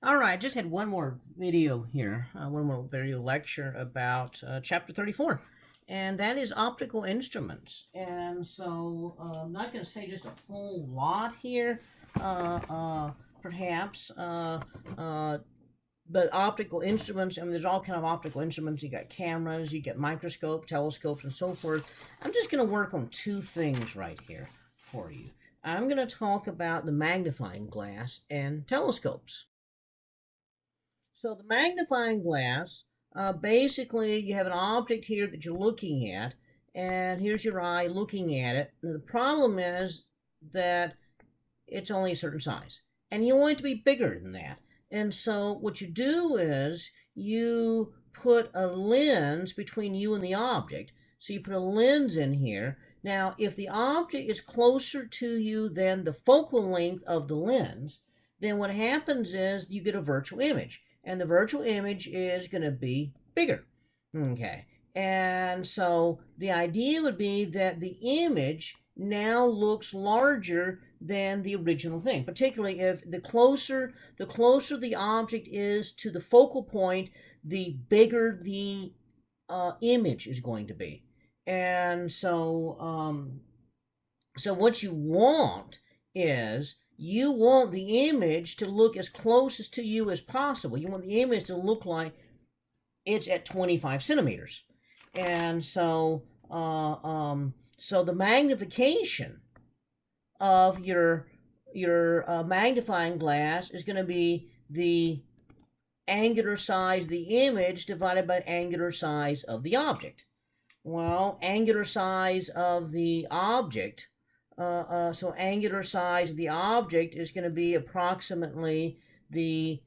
All right, just had one more video here, one more video lecture about chapter 34, and that is optical instruments. And so I'm not going to say just a whole lot here, uh, uh, perhaps, uh, but optical instruments, I mean, there's all kind of optical instruments. You got cameras, you get microscopes, telescopes, and so forth. I'm just going to work on two things right here for you. I'm going to talk about the magnifying glass and telescopes. So the magnifying glass, basically you have an object here that you're looking at, and here's your eye looking at it. Now, the problem is that it's only a certain size, and you want it to be bigger than that. And so what you do is you put a lens between you and the object. So you put a lens in here. Now, if the object is closer to you than the focal length of the lens, then what happens is you get a virtual image, and the virtual image is going to be bigger. Okay. And so the idea would be that the image now looks larger than the original thing, particularly if the closer the object is to the focal point, the bigger the image is going to be. And so what you want is you want the image to look as closest to you as possible. You want the image to look like it's at 25 centimeters. And so the magnification of your magnifying glass is going to be the angular size of the image divided by the angular size of the object. Well, angular size of the object, so angular size of the object is going to be approximately the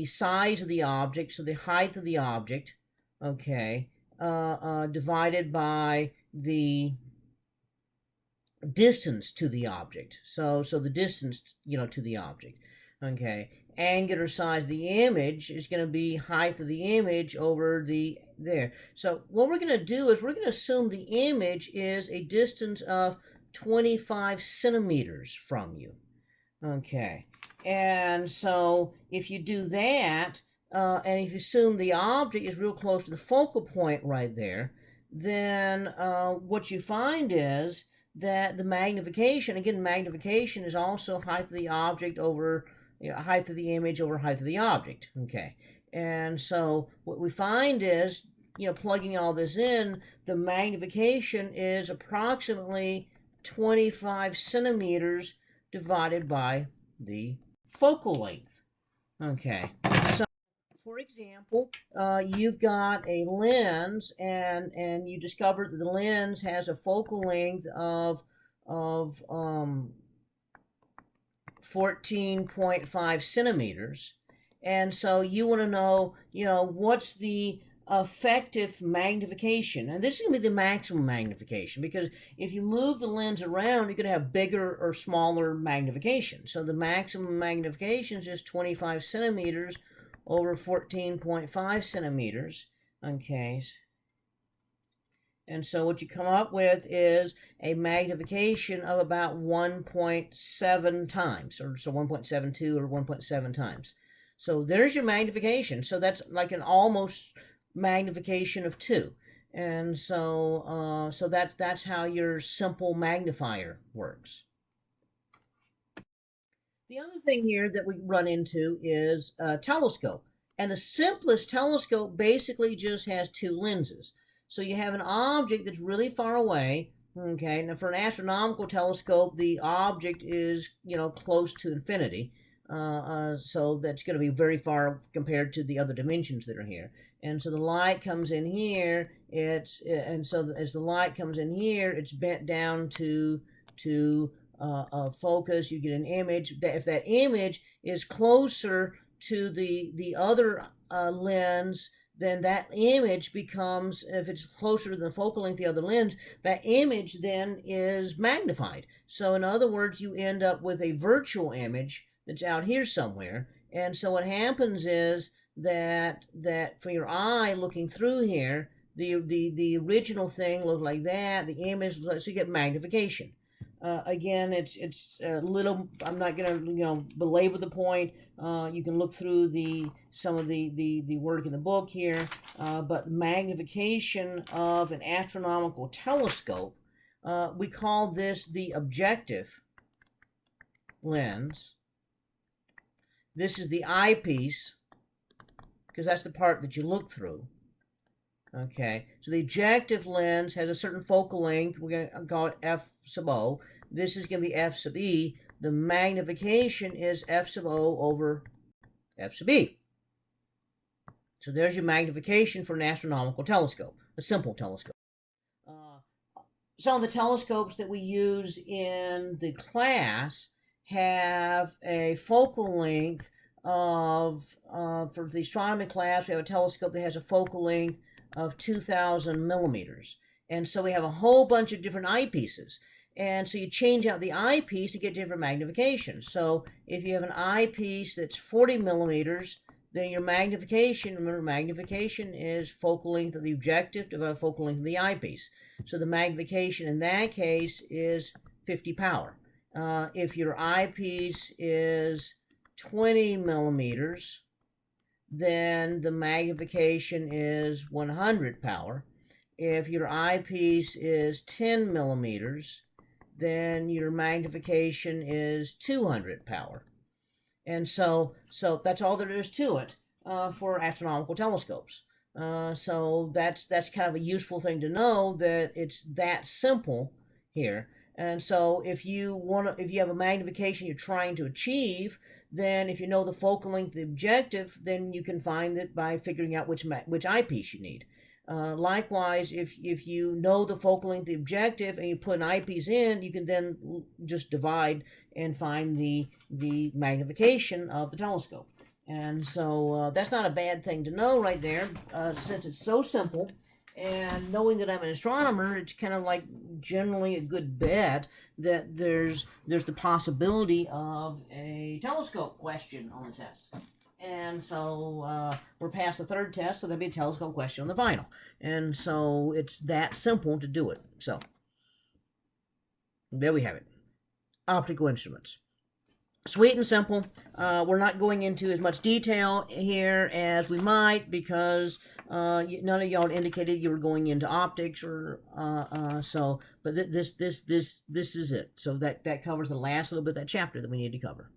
size of the object, so the height of the object, okay, divided by the distance to the object. So the distance, to the object. Okay. Angular size of the image is going to be height of the image over the there. So what we're going to do is we're going to assume the image is a distance of 25 centimeters from you. Okay. And so if you do that, and if you assume the object is real close to the focal point right there, then what you find is that the magnification, again, magnification is also height of the object over height of the image over height of the object. Okay. And so what we find is, plugging all this in, the magnification is approximately 25 centimeters divided by the focal length. Okay. So for example, you've got a lens, and you discovered that the lens has a focal length of 14.5 centimeters, and so you want to know, what's the effective magnification, and this is going to be the maximum magnification, because if you move the lens around, you're going to have bigger or smaller magnification. So the maximum magnification is just 25 centimeters over 14.5 centimeters. Okay. And so what you come up with is a magnification of about 1.7 times, or so 1.72 or 1.7 times. So there's your magnification. So that's like an almost magnification of 2. And so that's how your simple magnifier works. The other thing here that we run into is a telescope. And the simplest telescope basically just has 2 lenses. So you have an object that's really far away. Okay, now for an astronomical telescope, the object is, close to infinity. So that's going to be very far compared to the other dimensions that are here. And so the light comes in here. And so as the light comes in here, it's bent down to focus. You get an image. If that image is closer to the other lens, then that image becomes, if it's closer to the focal length of the other lens, that image then is magnified. So in other words, you end up with a virtual image that's out here somewhere. And so what happens is that for your eye looking through here, the original thing looks like that, the image looks like, so you get magnification. Again, it's a little. I'm not gonna belabor the point. You can look through some of the work in the book here. But magnification of an astronomical telescope, we call this the objective lens. This is the eyepiece, because that's the part that you look through. Okay, so the objective lens has a certain focal length. We're going to call it f sub o. This is going to be f sub e. The magnification is f sub o over f sub e. So there's your magnification for an astronomical telescope, a simple telescope. Some of the telescopes that we use in the class have a focal length of, for the astronomy class, we have a telescope that has a focal length of 2,000 millimeters. And so we have a whole bunch of different eyepieces. And so you change out the eyepiece to get different magnification. So if you have an eyepiece that's 40 millimeters, then your magnification, remember, magnification is focal length of the objective divided by focal length of the eyepiece. So the magnification in that case is 50 power. If your eyepiece is 20 millimeters, then the magnification is 100 power. If your eyepiece is 10 millimeters, then your magnification is 200 power. And so that's all there is to it for astronomical telescopes. So that's kind of a useful thing to know, that it's that simple here. And so if you have a magnification you're trying to achieve, then if you know the focal length of the objective, then you can find it by figuring out which eyepiece you need. Likewise, if you know the focal length of the objective and you put an eyepiece in, you can then just divide and find the magnification of the telescope. And so that's not a bad thing to know right there, since it's so simple. And knowing that I'm an astronomer, it's kind of like generally a good bet that there's the possibility of a telescope question on the test. And so we're past the third test, so there'll be a telescope question on the final. And so it's that simple to do it. So there we have it. Optical instruments. Sweet and simple. We're not going into as much detail here as we might, because none of y'all indicated you were going into optics or so. But this is it. So that covers the last little bit of that chapter that we need to cover.